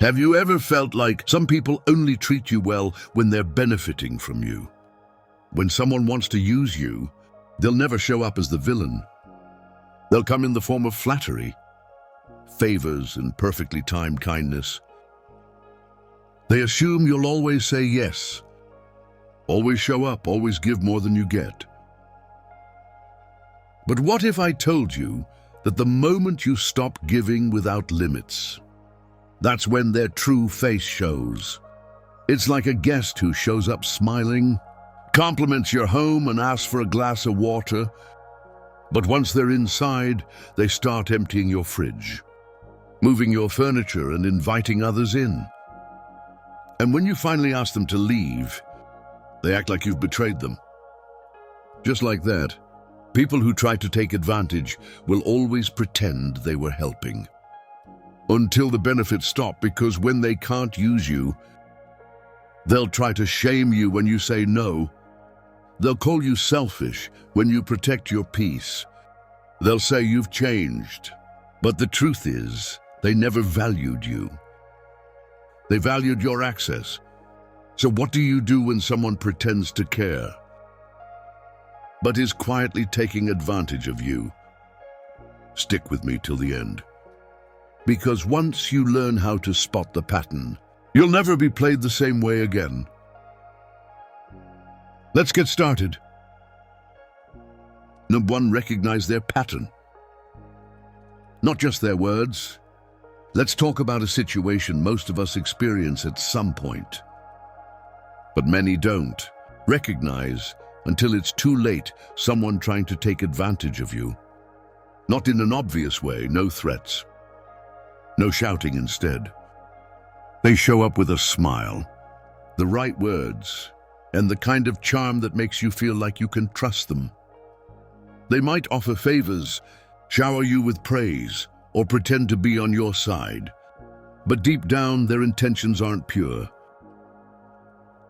Have you ever felt like some people only treat you well when they're benefiting from you? When someone wants to use you, they'll never show up as the villain. They'll come in the form of flattery, favors, and perfectly timed kindness. They assume you'll always say yes, always show up, always give more than you get. But what if I told you that the moment you stop giving without limits, that's when their true face shows? It's like a guest who shows up smiling, compliments your home and asks for a glass of water, but once they're inside, they start emptying your fridge, moving your furniture and inviting others in. And when you finally ask them to leave, they act like you've betrayed them. Just like that, people who try to take advantage will always pretend they were helping, until the benefits stop, because when they can't use you, they'll try to shame you when you say no. They'll call you selfish when you protect your peace. They'll say you've changed, but the truth is, they never valued you. They valued your access. So what do you do when someone pretends to care, but is quietly taking advantage of you? Stick with me till the end. Because once you learn how to spot the pattern, you'll never be played the same way again. Let's get started. Number 1, recognize their pattern. Not just their words. Let's talk about a situation most of us experience at some point, but many don't recognize until it's too late. Someone trying to take advantage of you. Not in an obvious way, no threats, no shouting instead. They show up with a smile, the right words, and the kind of charm that makes you feel like you can trust them. They might offer favors, shower you with praise, or pretend to be on your side. But deep down, their intentions aren't pure.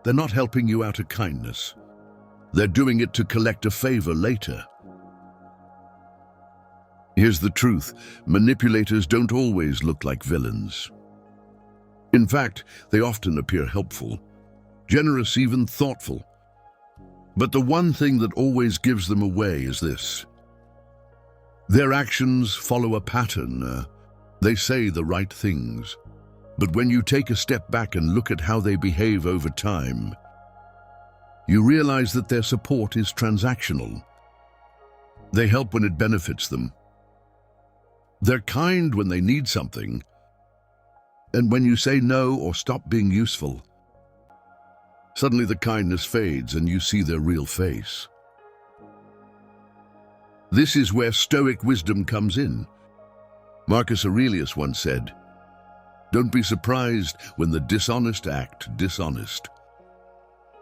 They're not helping you out of kindness. They're doing it to collect a favor later. Here's the truth: manipulators don't always look like villains. In fact, they often appear helpful, generous, even thoughtful. But the one thing that always gives them away is this: their actions follow a pattern. They say the right things, but when you take a step back and look at how they behave over time, you realize that their support is transactional. They help when it benefits them. They're kind when they need something, and when you say no or stop being useful, suddenly the kindness fades and you see their real face. This is where Stoic wisdom comes in. Marcus Aurelius once said, "Don't be surprised when the dishonest act dishonest."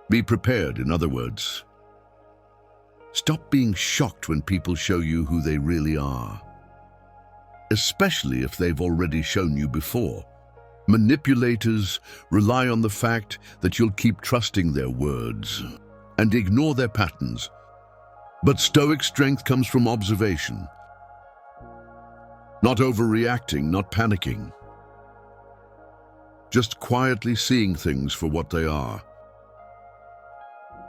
Be prepared, in other words. Stop being shocked when people show you who they really are, especially if they've already shown you before. Manipulators rely on the fact that you'll keep trusting their words and ignore their patterns. But Stoic strength comes from observation. Not overreacting, not panicking. Just quietly seeing things for what they are.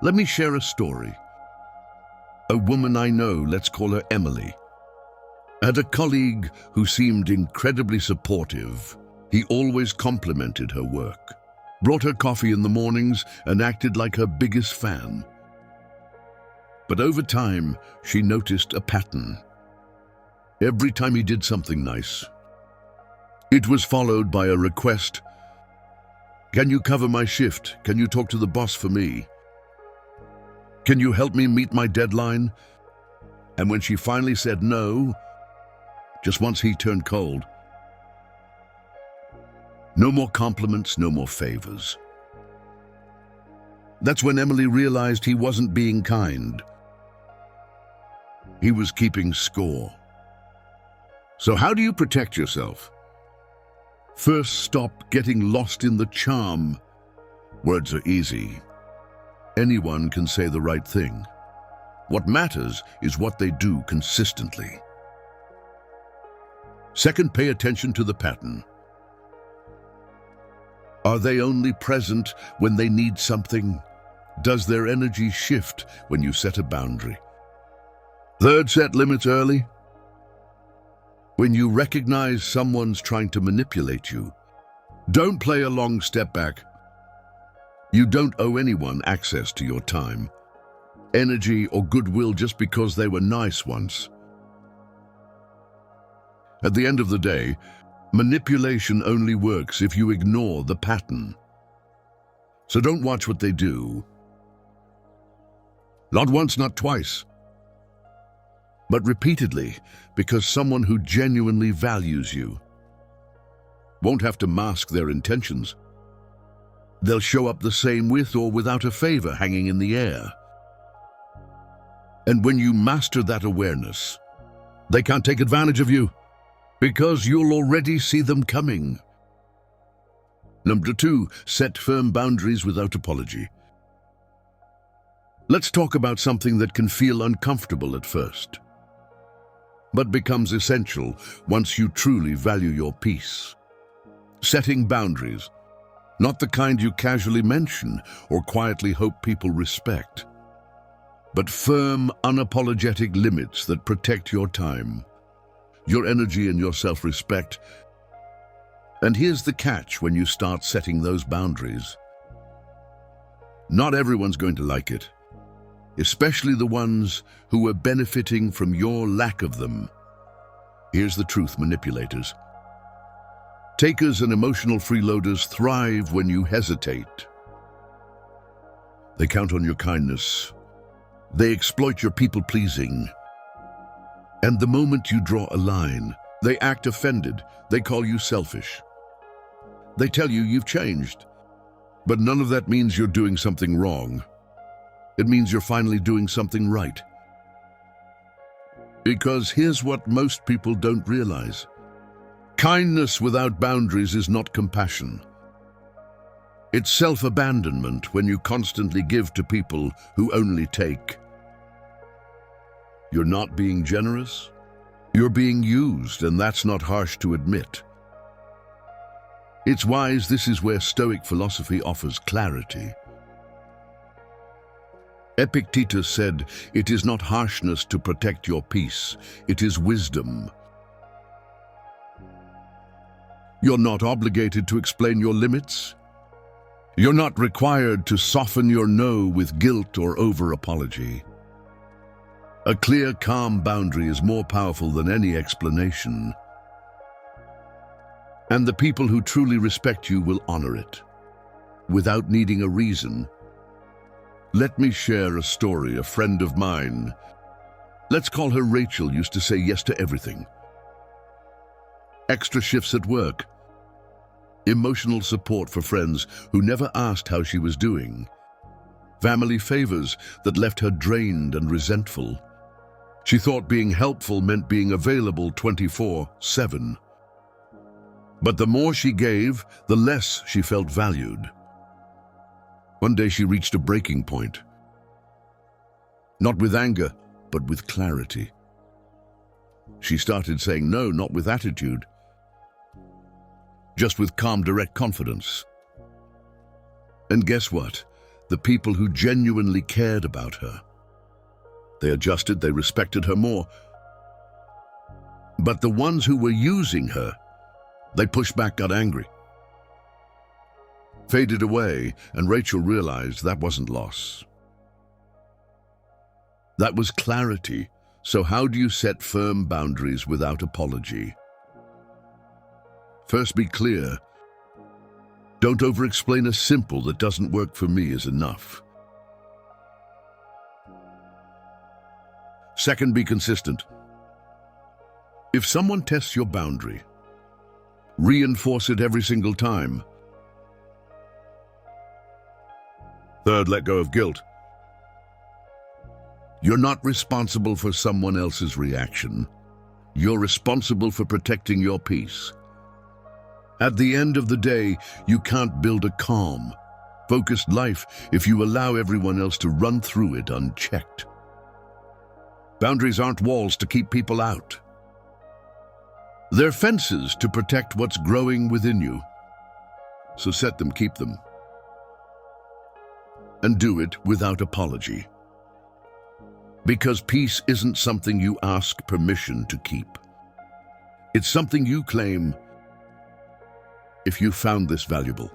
Let me share a story. A woman I know, let's call her Emily, had a colleague who seemed incredibly supportive. He always complimented her work, brought her coffee in the mornings, and acted like her biggest fan. But over time, she noticed a pattern. Every time he did something nice, it was followed by a request. "Can you cover my shift? Can you talk to the boss for me? Can you help me meet my deadline?" And when she finally said no, just once, he turned cold. No more compliments, no more favors. That's when Emily realized he wasn't being kind. He was keeping score. So how do you protect yourself? First, stop getting lost in the charm. Words are easy. Anyone can say the right thing. What matters is what they do consistently. Second, pay attention to the pattern. Are they only present when they need something? Does their energy shift when you set a boundary? Third, set limits early. When you recognize someone's trying to manipulate you, don't play a long step back. You don't owe anyone access to your time, energy, or goodwill just because they were nice once. At the end of the day, manipulation only works if you ignore the pattern. So don't watch what they do. Not once, not twice, but repeatedly, because someone who genuinely values you won't have to mask their intentions. They'll show up the same with or without a favor hanging in the air. And when you master that awareness, they can't take advantage of you because you'll already see them coming. Number 2, set firm boundaries without apology. Let's talk about something that can feel uncomfortable at first, but becomes essential once you truly value your peace. Setting boundaries, not the kind you casually mention or quietly hope people respect, but firm, unapologetic limits that protect your time, your energy, and your self-respect. And here's the catch when you start setting those boundaries. Not everyone's going to like it, especially the ones who are benefiting from your lack of them. Here's the truth, manipulators. Takers and emotional freeloaders thrive when you hesitate. They count on your kindness. They exploit your people-pleasing. And the moment you draw a line, they act offended. They call you selfish. They tell you you've changed. But none of that means you're doing something wrong. It means you're finally doing something right. Because here's what most people don't realize. Kindness without boundaries is not compassion. It's self-abandonment when you constantly give to people who only take. You're not being generous. You're being used, and that's not harsh to admit. It's wise. This is where Stoic philosophy offers clarity. Epictetus said, "It is not harshness to protect your peace, it is wisdom." You're not obligated to explain your limits. You're not required to soften your no with guilt or over-apology. A clear, calm boundary is more powerful than any explanation. And the people who truly respect you will honor it, without needing a reason. Let me share a story. A friend of mine, let's call her Rachel, used to say yes to everything. Extra shifts at work, emotional support for friends who never asked how she was doing, family favors that left her drained and resentful. She thought being helpful meant being available 24/7. But the more she gave, the less she felt valued. One day she reached a breaking point. Not with anger, but with clarity. She started saying no, not with attitude, just with calm, direct confidence. And guess what? The people who genuinely cared about her, they adjusted, they respected her more. But the ones who were using her, they pushed back, got angry, faded away, and Rachel realized that wasn't loss. That was clarity. So how do you set firm boundaries without apology? First, be clear. Don't over-explain. A simple "that doesn't work for me" is enough. Second, be consistent. If someone tests your boundary, reinforce it every single time. Third, let go of guilt. You're not responsible for someone else's reaction. You're responsible for protecting your peace. At the end of the day, you can't build a calm, focused life if you allow everyone else to run through it unchecked. Boundaries aren't walls to keep people out. They're fences to protect what's growing within you. So set them, keep them. And do it without apology. Because peace isn't something you ask permission to keep. It's something you claim. If you found this valuable,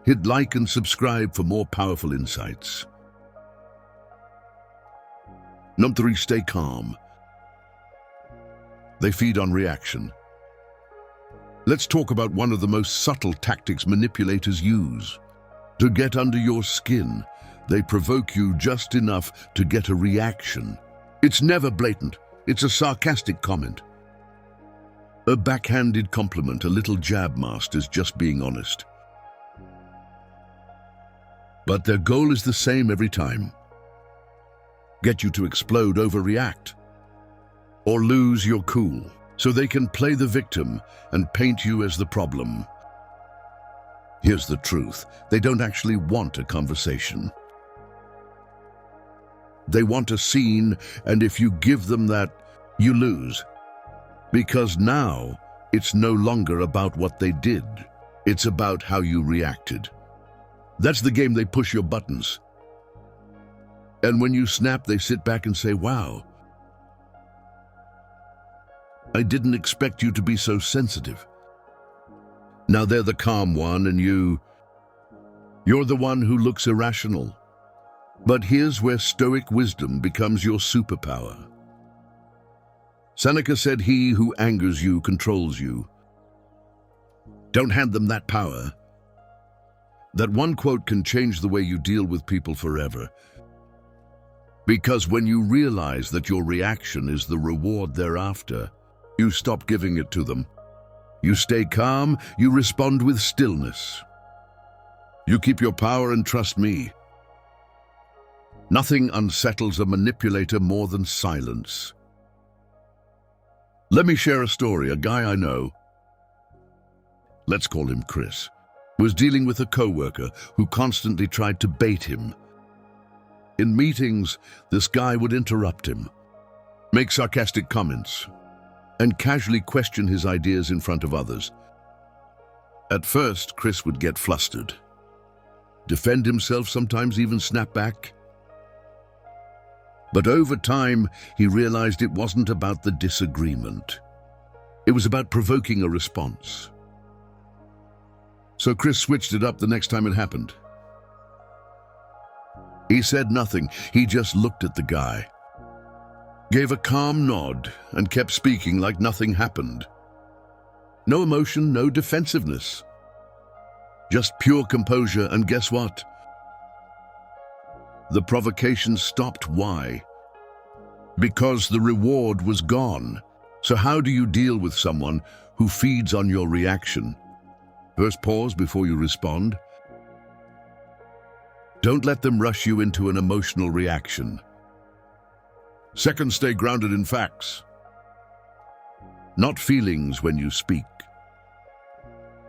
hit like and subscribe for more powerful insights. Number 3, stay calm. They feed on reaction. Let's talk about one of the most subtle tactics manipulators use. To get under your skin, they provoke you just enough to get a reaction. It's never blatant. It's a sarcastic comment. A backhanded compliment, a little jab master's just being honest. But their goal is the same every time. Get you to explode, overreact, or lose your cool, so they can play the victim and paint you as the problem. Here's the truth. They don't actually want a conversation. They want a scene, and if you give them that, you lose. Because now, it's no longer about what they did. It's about how you reacted. That's the game. They push your buttons. And when you snap, they sit back and say, "Wow, I didn't expect you to be so sensitive." Now they're the calm one, and you're the one who looks irrational. But here's where Stoic wisdom becomes your superpower. Seneca said, "He who angers you controls you." Don't hand them that power. That one quote can change the way you deal with people forever. Because when you realize that your reaction is the reward they're after, you stop giving it to them. You stay calm, you respond with stillness. You keep your power, and trust me, nothing unsettles a manipulator more than silence. Let me share a story. A guy I know, let's call him Chris, was dealing with a coworker who constantly tried to bait him. In meetings, this guy would interrupt him, make sarcastic comments, and casually question his ideas in front of others. At first, Chris would get flustered, defend himself, sometimes even snap back. But over time, he realized it wasn't about the disagreement. It was about provoking a response. So Chris switched it up the next time it happened. He said nothing. He just looked at the guy, gave a calm nod, and kept speaking like nothing happened. No emotion, no defensiveness. Just pure composure, and guess what? The provocation stopped. Why? Because the reward was gone. So how do you deal with someone who feeds on your reaction? First, pause before you respond. Don't let them rush you into an emotional reaction. Second, stay grounded in facts, not feelings when you speak.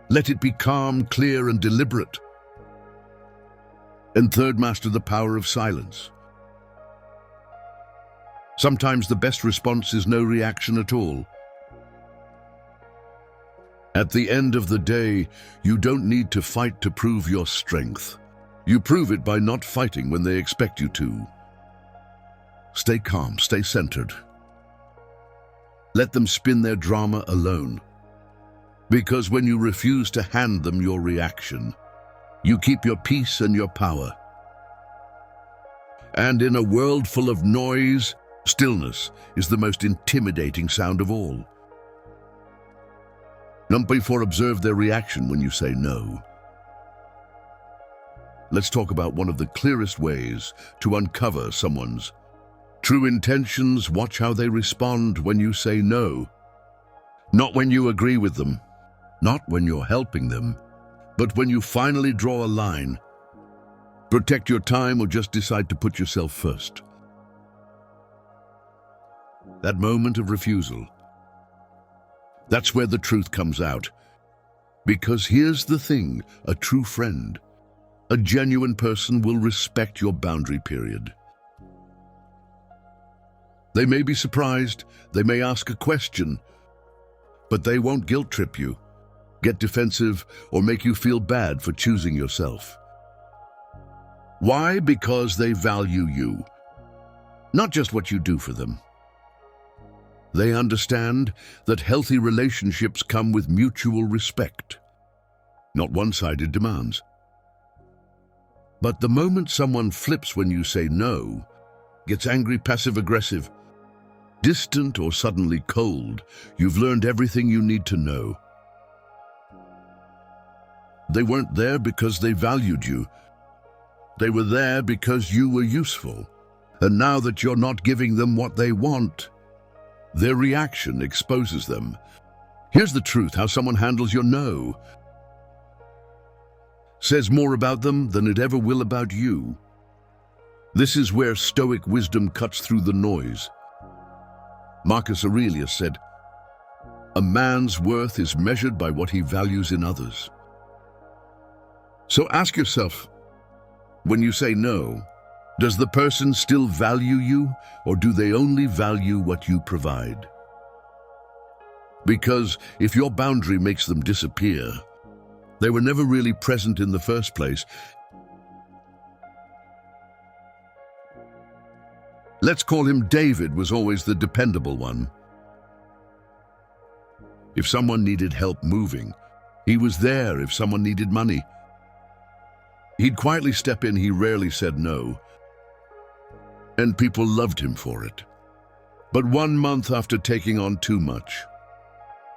Let it be calm, clear, and deliberate. And third, master the power of silence. Sometimes the best response is no reaction at all. At the end of the day, you don't need to fight to prove your strength. You prove it by not fighting when they expect you to. Stay calm, stay centered. Let them spin their drama alone. Because when you refuse to hand them your reaction, you keep your peace and your power. And in a world full of noise, stillness is the most intimidating sound of all. Number 4, observe their reaction when you say no. Let's talk about one of the clearest ways to uncover someone's true intentions. Watch how they respond when you say no. Not when you agree with them, not when you're helping them, but when you finally draw a line. Protect your time or just decide to put yourself first. That moment of refusal, that's where the truth comes out. Because here's the thing, a true friend, a genuine person will respect your boundary period. They may be surprised, they may ask a question, but they won't guilt trip you. get defensive, or make you feel bad for choosing yourself. Why? Because they value you, not just what you do for them. They understand that healthy relationships come with mutual respect, not one-sided demands. But the moment someone flips when you say no, gets angry, passive-aggressive, distant, or suddenly cold, you've learned everything you need to know. They weren't there because they valued you. They were there because you were useful. And now that you're not giving them what they want, their reaction exposes them. Here's the truth: how someone handles your no says more about them than it ever will about you. This is where Stoic wisdom cuts through the noise. Marcus Aurelius said, "A man's worth is measured by what he values in others." So ask yourself, when you say no, does the person still value you, or do they only value what you provide? Because if your boundary makes them disappear, they were never really present in the first place. Let's call him David was always the dependable one. If someone needed help moving, he was there. If someone needed money, he'd quietly step in. He rarely said no, and people loved him for it. But 1 month after taking on too much,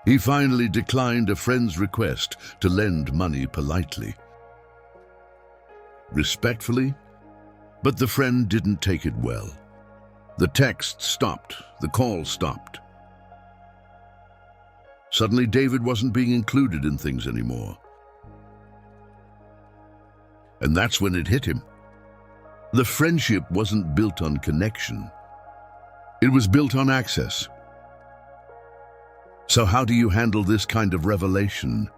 he finally declined a friend's request to lend money politely, respectfully, but the friend didn't take it well. The text stopped, the call stopped. Suddenly, David wasn't being included in things anymore. And that's when it hit him. The friendship wasn't built on connection. It was built on access. So how do you handle this kind of revelation?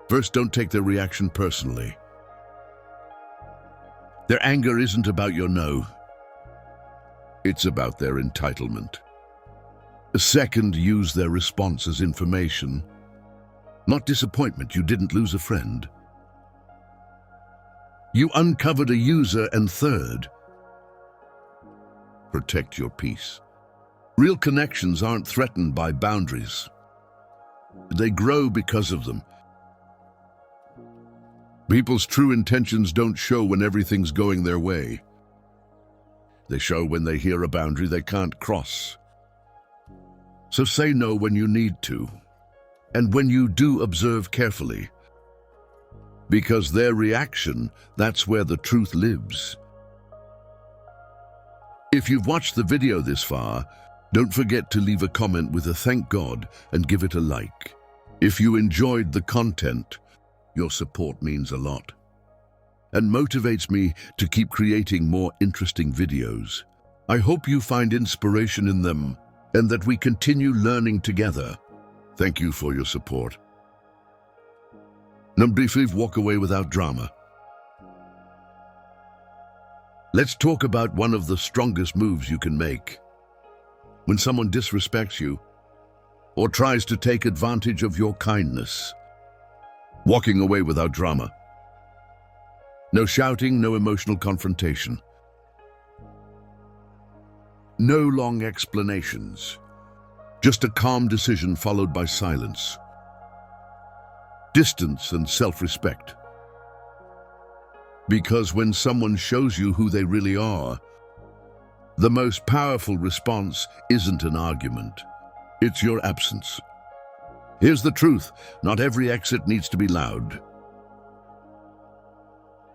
First, don't take their reaction personally. Their anger isn't about your no. It's about their entitlement. Second, use their response as information, not disappointment. You didn't lose a friend. You uncovered a user. And third, protect your peace. Real connections aren't threatened by boundaries. They grow because of them. People's true intentions don't show when everything's going their way. They show when they hear a boundary they can't cross. So say no when you need to, and when you do, observe carefully. Because their reaction, that's where the truth lives. If you've watched the video this far, don't forget to leave a comment with a thank God and give it a like. If you enjoyed the content, your support means a lot and motivates me to keep creating more interesting videos. I hope you find inspiration in them and that we continue learning together. Thank you for your support. Number 5, walk away without drama. Let's talk about one of the strongest moves you can make. When someone disrespects you or tries to take advantage of your kindness, walking away without drama. No shouting, no emotional confrontation. No long explanations. Just a calm decision followed by silence, distance, and self-respect. Because when someone shows you who they really are, the most powerful response isn't an argument. It's your absence. Here's the truth: not every exit needs to be loud.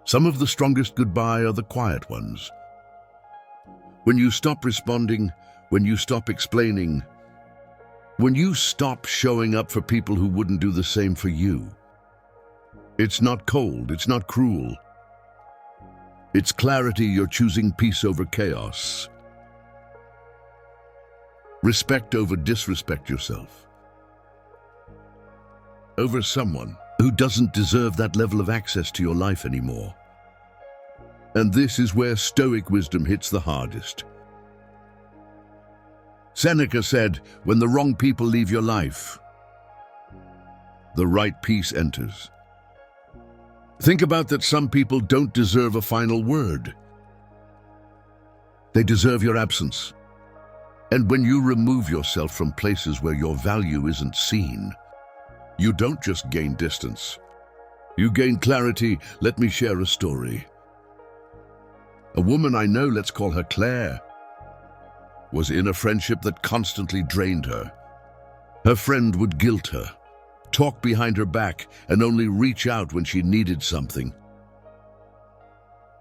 Some of the strongest goodbye are the quiet ones. When you stop responding, when you stop explaining, when you stop showing up for people who wouldn't do the same for you. It's not cold, it's not cruel. It's clarity. You're choosing peace over chaos. Respect over disrespect yourself. Over someone who doesn't deserve that level of access to your life anymore. And this is where Stoic wisdom hits the hardest. Seneca said, when the wrong people leave your life, the right peace enters. Think about that some people don't deserve a final word. They deserve your absence. And when you remove yourself from places where your value isn't seen, you don't just gain distance. You gain clarity. Let me share a story. A woman I know, let's call her Claire, was in a friendship that constantly drained her. Her friend would guilt her, talk behind her back, and only reach out when she needed something.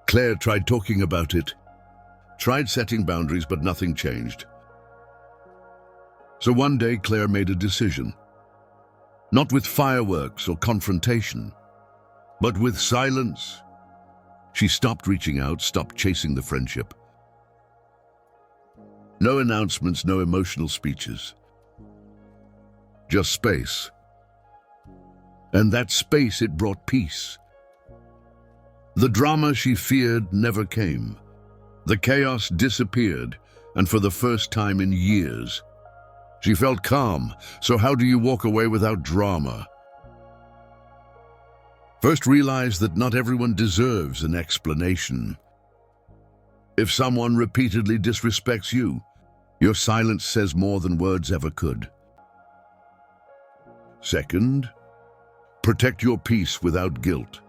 Claire tried talking about it, tried setting boundaries, but nothing changed. So one day, Claire made a decision. Not with fireworks or confrontation, but with silence. She stopped reaching out, stopped chasing the friendship. No announcements, no emotional speeches. Just space. And that space, it brought peace. The drama she feared never came. The chaos disappeared, and for the first time in years, she felt calm. So how do you walk away without drama? First, realize that not everyone deserves an explanation. If someone repeatedly disrespects you, your silence says more than words ever could. Second, protect your peace without guilt.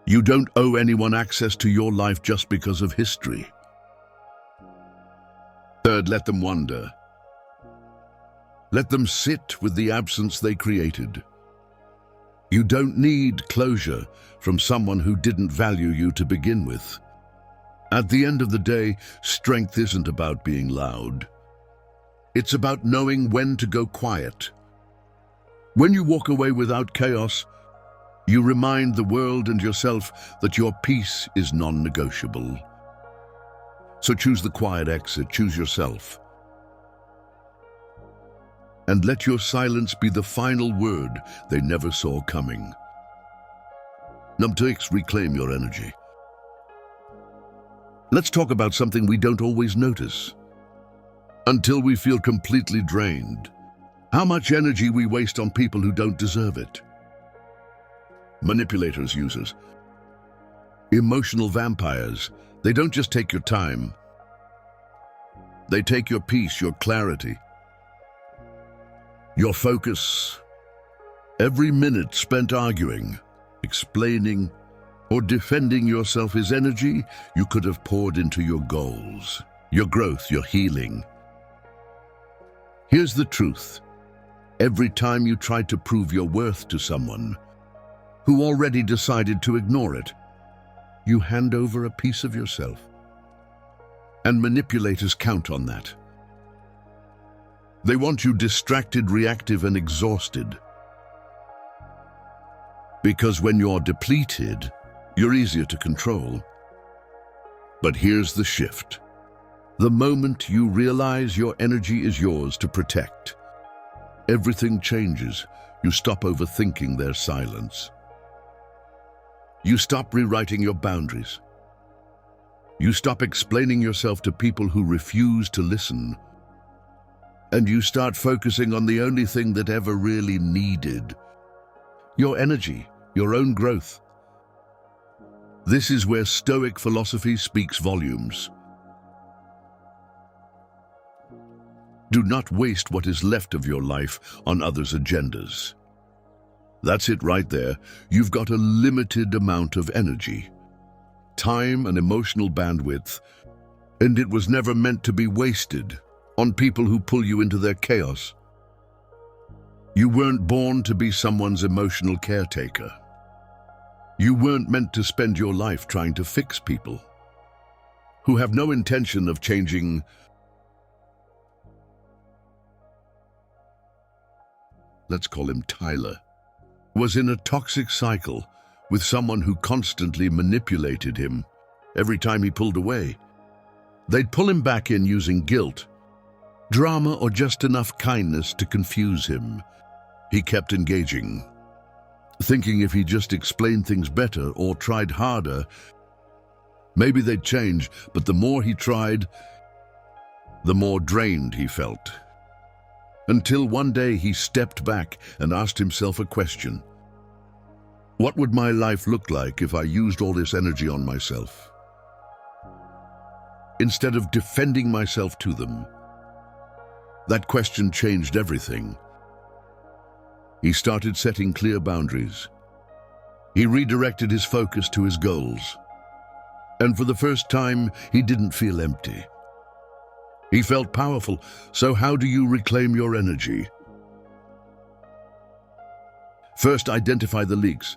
You don't owe anyone access to your life just because of history. Third, let them wonder. Let them sit with the absence they created. You don't need closure from someone who didn't value you to begin with. At the end of the day, strength isn't about being loud. It's about knowing when to go quiet. When you walk away without chaos, you remind the world and yourself that your peace is non-negotiable. So choose the quiet exit, choose yourself. And let your silence be the final word they never saw coming. Number 6, reclaim your energy. Let's talk about something we don't always notice until we feel completely drained. How much energy we waste on people who don't deserve it. Manipulators, users, emotional vampires. They don't just take your time. They take your peace, your clarity, your focus. Every minute spent arguing, explaining, or defending yourself is energy you could have poured into your goals, your growth, your healing. Here's the truth. Every time you try to prove your worth to someone who already decided to ignore it, you hand over a piece of yourself. And manipulators count on that. They want you distracted, reactive, and exhausted. Because when you're depleted, you're easier to control. But here's the shift. The moment you realize your energy is yours to protect, everything changes. You stop overthinking their silence. You stop rewriting your boundaries. You stop explaining yourself to people who refuse to listen. And you start focusing on the only thing that ever really needed: your energy, your own growth. This is where Stoic philosophy speaks volumes. Do not waste what is left of your life on others' agendas. That's it right there. You've got a limited amount of energy, time, and emotional bandwidth, and it was never meant to be wasted on people who pull you into their chaos. You weren't born to be someone's emotional caretaker. You weren't meant to spend your life trying to fix people who have no intention of changing. Let's call him Tyler, was in a toxic cycle with someone who constantly manipulated him. Every time he pulled away, they'd pull him back in using guilt, drama, or just enough kindness to confuse him. He kept engaging, thinking if he just explained things better or tried harder, maybe they'd change. But the more he tried, the more drained he felt. Until one day he stepped back and asked himself a question. What would my life look like if I used all this energy on myself? Instead of defending myself to them, that question changed everything. He started setting clear boundaries. He redirected his focus to his goals. And for the first time, he didn't feel empty. He felt powerful. So how do you reclaim your energy? First, identify the leaks.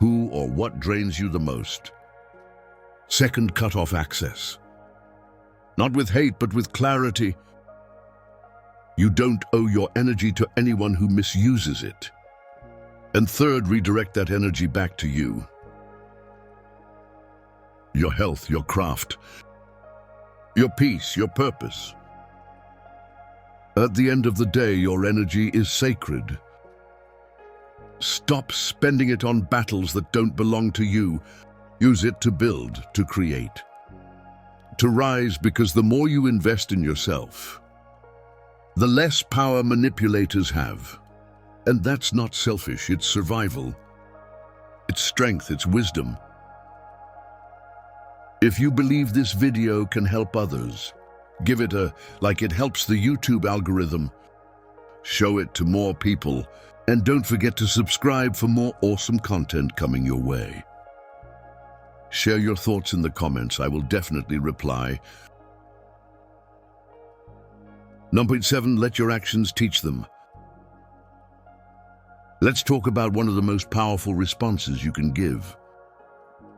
Who or what drains you the most? Second, cut off access. Not with hate, but with clarity. You don't owe your energy to anyone who misuses it. And third, redirect that energy back to you. Your health, your craft, your peace, your purpose. At the end of the day, your energy is sacred. Stop spending it on battles that don't belong to you. Use it to build, to create, to rise, because the more you invest in yourself, the less power manipulators have. And that's not selfish, it's survival. It's strength, it's wisdom. If you believe this video can help others, give it a like. It helps the YouTube algorithm. Show it to more people. And don't forget to subscribe for more awesome content coming your way. Share your thoughts in the comments. I will definitely reply. Number 7, let your actions teach them. Let's talk about one of the most powerful responses you can give.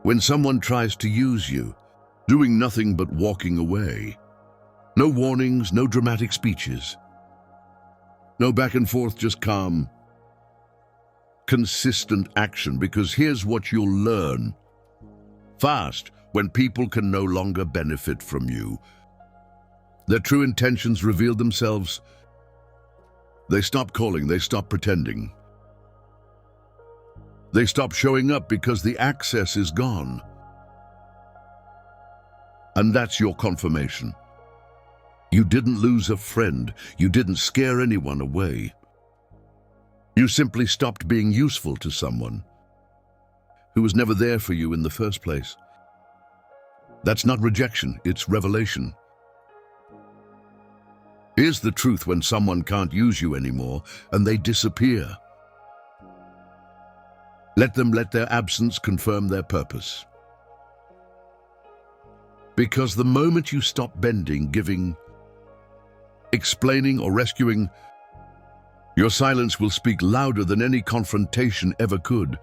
When someone tries to use you, doing nothing but walking away. No warnings, no dramatic speeches. No back and forth, just calm, consistent action, because here's what you'll learn. Fast, when people can no longer benefit from you, their true intentions reveal themselves. They stop calling, they stop pretending. They stop showing up because the access is gone. And that's your confirmation. You didn't lose a friend, you didn't scare anyone away. You simply stopped being useful to someone who was never there for you in the first place. That's not rejection, it's revelation. Here's the truth: when someone can't use you anymore and they disappear, let their absence confirm their purpose. Because the moment you stop bending, giving, explaining, or rescuing, your silence will speak louder than any confrontation ever could.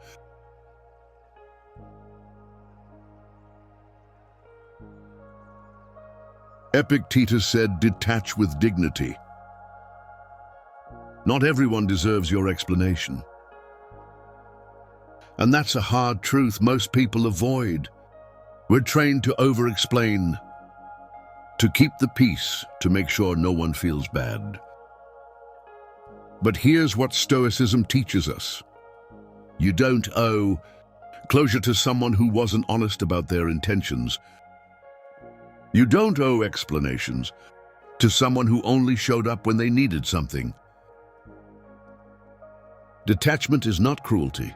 Epictetus said, "Detach with dignity." Not everyone deserves your explanation. And that's a hard truth most people avoid. We're trained to over-explain, to keep the peace, to make sure no one feels bad. But here's what Stoicism teaches us. You don't owe closure to someone who wasn't honest about their intentions. You don't owe explanations to someone who only showed up when they needed something. Detachment is not cruelty.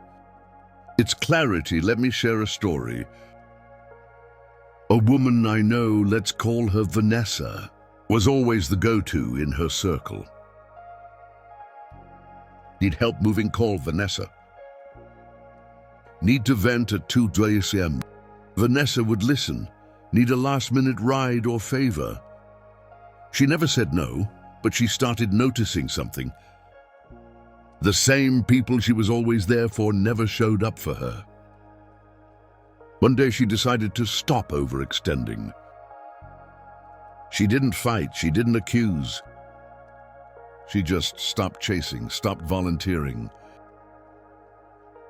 It's clarity. Let me share a story. A woman I know, let's call her Vanessa, was always the go-to in her circle. Need help moving? Call Vanessa. Need to vent at 2 a.m. Vanessa would listen. Need a last-minute ride or favor? She never said no, but she started noticing something. The same people she was always there for never showed up for her. One day she decided to stop overextending. She didn't fight, she didn't accuse. She just stopped chasing, stopped volunteering,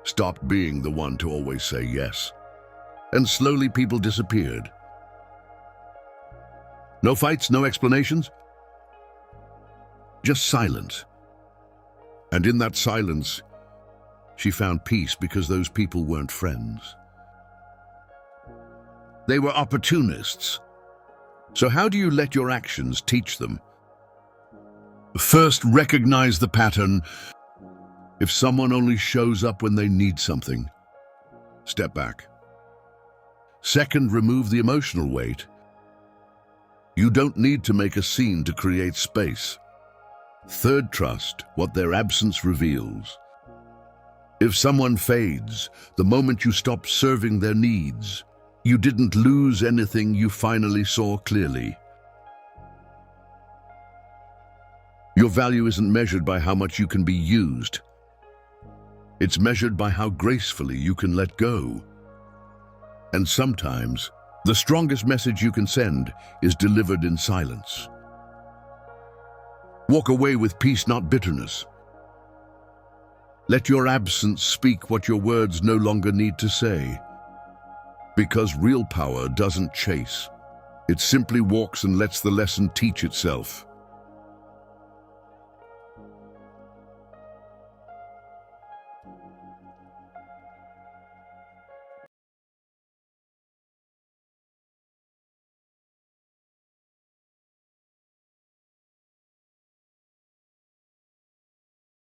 stopped being the one to always say yes. And slowly people disappeared. No fights, no explanations, just silence. And in that silence, she found peace, because those people weren't friends. They were opportunists. So how do you let your actions teach them? First, recognize the pattern. If someone only shows up when they need something, step back. Second, remove the emotional weight. You don't need to make a scene to create space. Third, trust what their absence reveals. If someone fades, the moment you stop serving their needs, you didn't lose anything, you finally saw clearly. Your value isn't measured by how much you can be used. It's measured by how gracefully you can let go. And sometimes, the strongest message you can send is delivered in silence. Walk away with peace, not bitterness. Let your absence speak what your words no longer need to say. Because real power doesn't chase. It simply walks and lets the lesson teach itself.